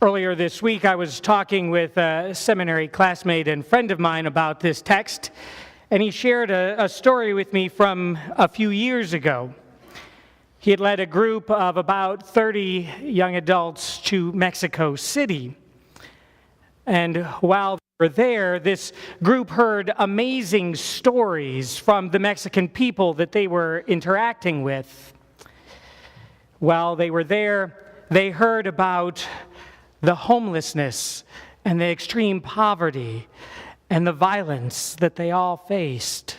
Earlier this week, I was talking with a seminary classmate and friend of mine about this text, and he shared a story with me from a few years ago. He had led a group of about 30 young adults to Mexico City. And while they were there, this group heard amazing stories from the Mexican people that they were interacting with. While they were there, they heard about the homelessness and the extreme poverty and the violence that they all faced.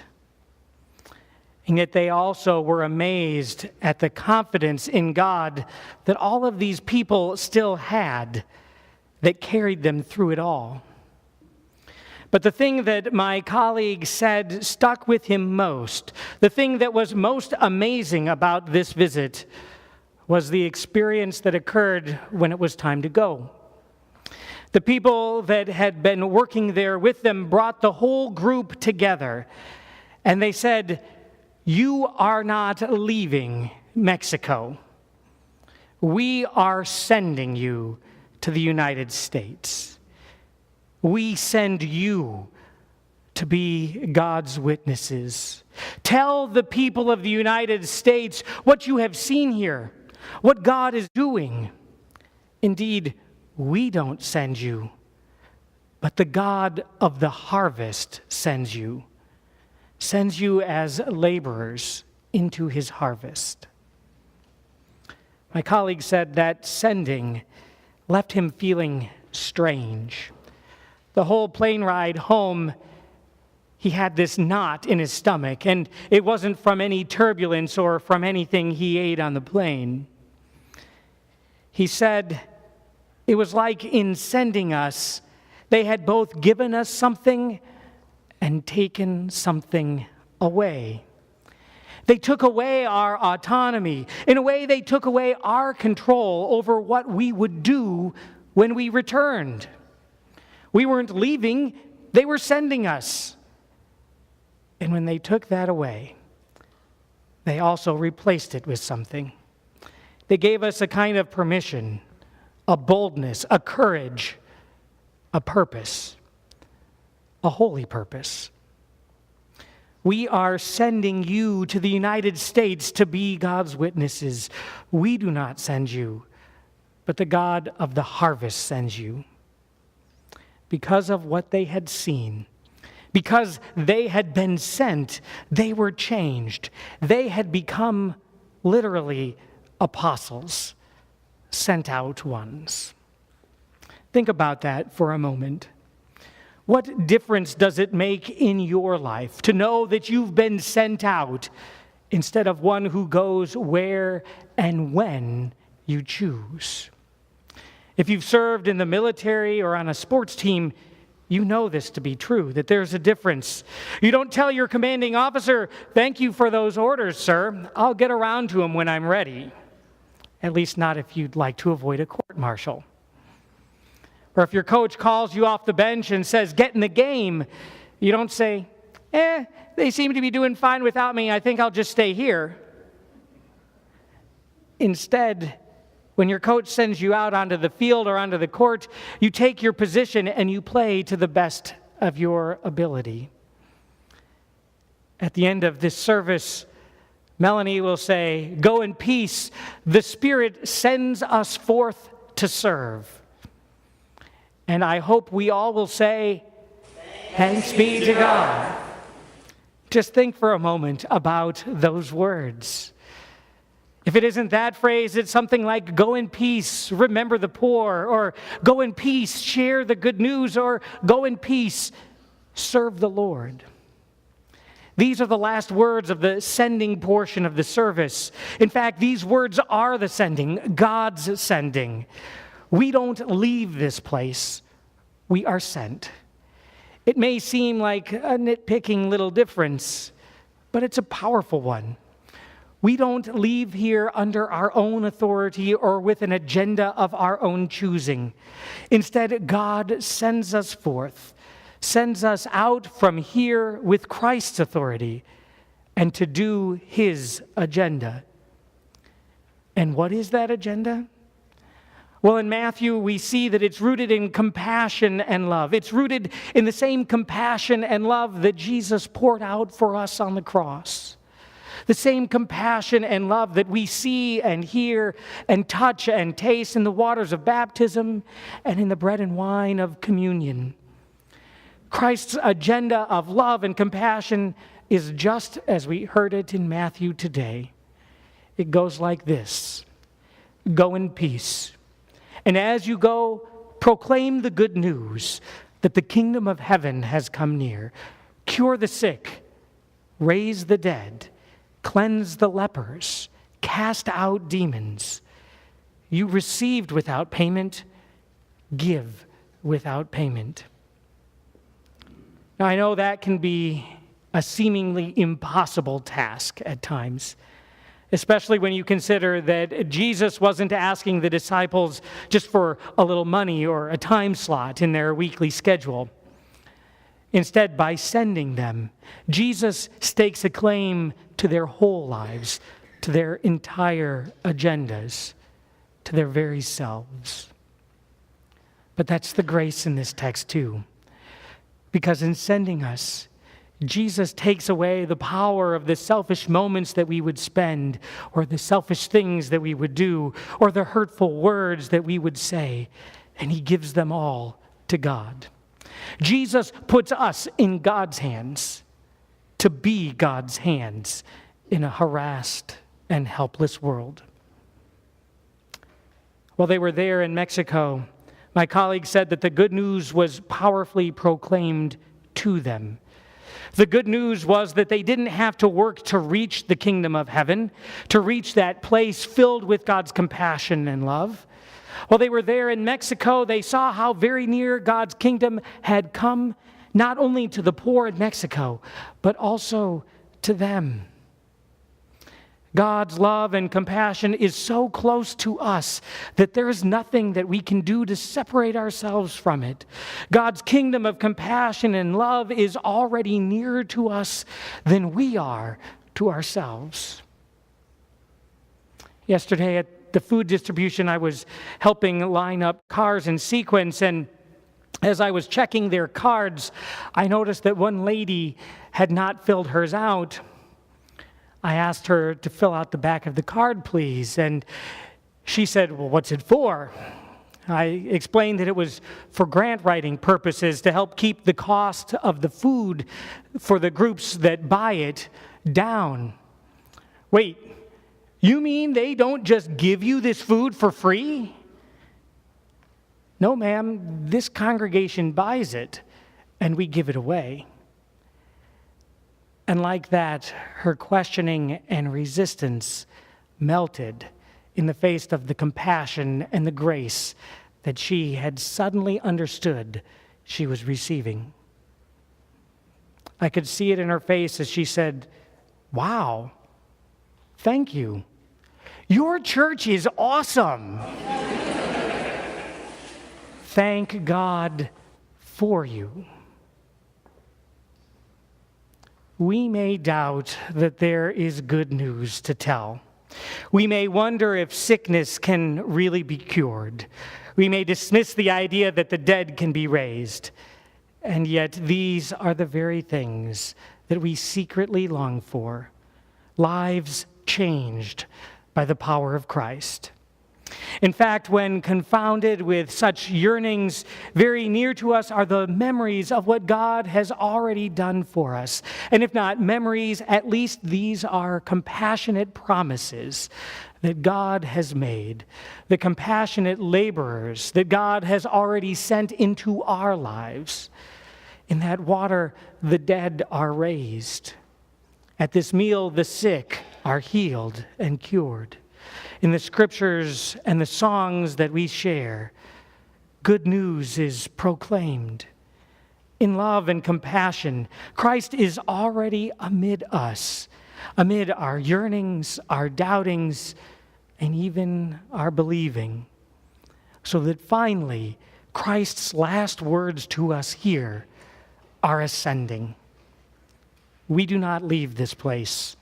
And yet they also were amazed at the confidence in God that all of these people still had that carried them through it all. But the thing that my colleague said stuck with him most, the thing that was most amazing about this visit, was the experience that occurred when it was time to go. The people that had been working there with them brought the whole group together, and they said, "You are not leaving Mexico. We are sending you to the United States. We send you to be God's witnesses. Tell the people of the United States what you have seen here, what God is doing. Indeed, we don't send you, but the God of the harvest sends you as laborers into his harvest." My colleague said that sending left him feeling strange. The whole plane ride home, he had this knot in his stomach, and it wasn't from any turbulence or from anything he ate on the plane. He said, it was like in sending us, they had both given us something and taken something away. They took away our autonomy. In a way, they took away our control over what we would do when we returned. We weren't leaving, they were sending us. And when they took that away, they also replaced it with something. They gave us a kind of permission, a boldness, a courage, a purpose, a holy purpose. We are sending you to the United States to be God's witnesses. We do not send you, but the God of the harvest sends you. Because of what they had seen, because they had been sent, they were changed. They had become literally apostles, sent out ones. Think about that for a moment. What difference does it make in your life to know that you've been sent out instead of one who goes where and when you choose? If you've served in the military or on a sports team, you know this to be true, that there's a difference. You don't tell your commanding officer, "Thank you for those orders, sir. I'll get around to them when I'm ready." At least not if you'd like to avoid a court-martial. Or if your coach calls you off the bench and says, "Get in the game," you don't say, "They seem to be doing fine without me. I think I'll just stay here." Instead, when your coach sends you out onto the field or onto the court, you take your position and you play to the best of your ability. At the end of this service, Melanie will say, "Go in peace. The Spirit sends us forth to serve." And I hope we all will say, "Thanks be to God." Just think for a moment about those words. If it isn't that phrase, it's something like, "Go in peace, remember the poor," or "Go in peace, share the good news," or "Go in peace, serve the Lord." These are the last words of the sending portion of the service. In fact, these words are the sending, God's sending. We don't leave this place, we are sent. It may seem like a nitpicking little difference, but it's a powerful one. We don't leave here under our own authority or with an agenda of our own choosing. Instead, God sends us forth, sends us out from here with Christ's authority and to do his agenda. And what is that agenda? Well, in Matthew, we see that it's rooted in compassion and love. It's rooted in the same compassion and love that Jesus poured out for us on the cross. The same compassion and love that we see and hear and touch and taste in the waters of baptism and in the bread and wine of communion. Christ's agenda of love and compassion is just as we heard it in Matthew today. It goes like this: go in peace. And as you go, proclaim the good news that the kingdom of heaven has come near. Cure the sick, raise the dead, cleanse the lepers, cast out demons. You received without payment, give without payment. Now, I know that can be a seemingly impossible task at times, especially when you consider that Jesus wasn't asking the disciples just for a little money or a time slot in their weekly schedule. Instead, by sending them, Jesus stakes a claim to their whole lives, to their entire agendas, to their very selves. But that's the grace in this text too, because in sending us, Jesus takes away the power of the selfish moments that we would spend, or the selfish things that we would do, or the hurtful words that we would say, and he gives them all to God. Jesus puts us in God's hands to be God's hands in a harassed and helpless world. While they were there in Mexico, my colleague said that the good news was powerfully proclaimed to them. The good news was that they didn't have to work to reach the kingdom of heaven, to reach that place filled with God's compassion and love. While they were there in Mexico, they saw how very near God's kingdom had come, not only to the poor in Mexico, but also to them. God's love and compassion is so close to us that there is nothing that we can do to separate ourselves from it. God's kingdom of compassion and love is already nearer to us than we are to ourselves. Yesterday at the food distribution, I was helping line up cars in sequence, and as I was checking their cards, I noticed that one lady had not filled hers out. I asked her to fill out the back of the card, please, and she said, well, what's it for? I explained that it was for grant writing purposes to help keep the cost of the food for the groups that buy it down. Wait, you mean they don't just give you this food for free? No, ma'am, this congregation buys it, and we give it away. And like that, her questioning and resistance melted in the face of the compassion and the grace that she had suddenly understood she was receiving. I could see it in her face as she said, wow, thank you. Your church is awesome. Thank God for you. We may doubt that there is good news to tell. We may wonder if sickness can really be cured. We may dismiss the idea that the dead can be raised. And yet these are the very things that we secretly long for. Lives changed by the power of Christ. In fact, when confounded with such yearnings, very near to us are the memories of what God has already done for us. And if not memories, at least these are compassionate promises that God has made, the compassionate laborers that God has already sent into our lives. In that water, the dead are raised. At this meal, the sick are healed and cured. In the scriptures and the songs that we share, good news is proclaimed. In love and compassion, Christ is already amid us, amid our yearnings, our doubtings, and even our believing, so that finally, Christ's last words to us here are ascending. We do not leave this place.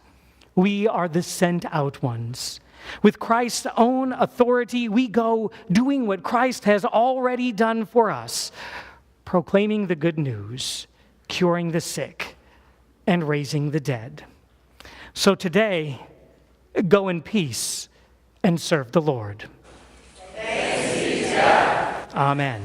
We are the sent out ones. With Christ's own authority, we go doing what Christ has already done for us, proclaiming the good news, curing the sick, and raising the dead. So today, go in peace and serve the Lord. Thanks be to God. Amen.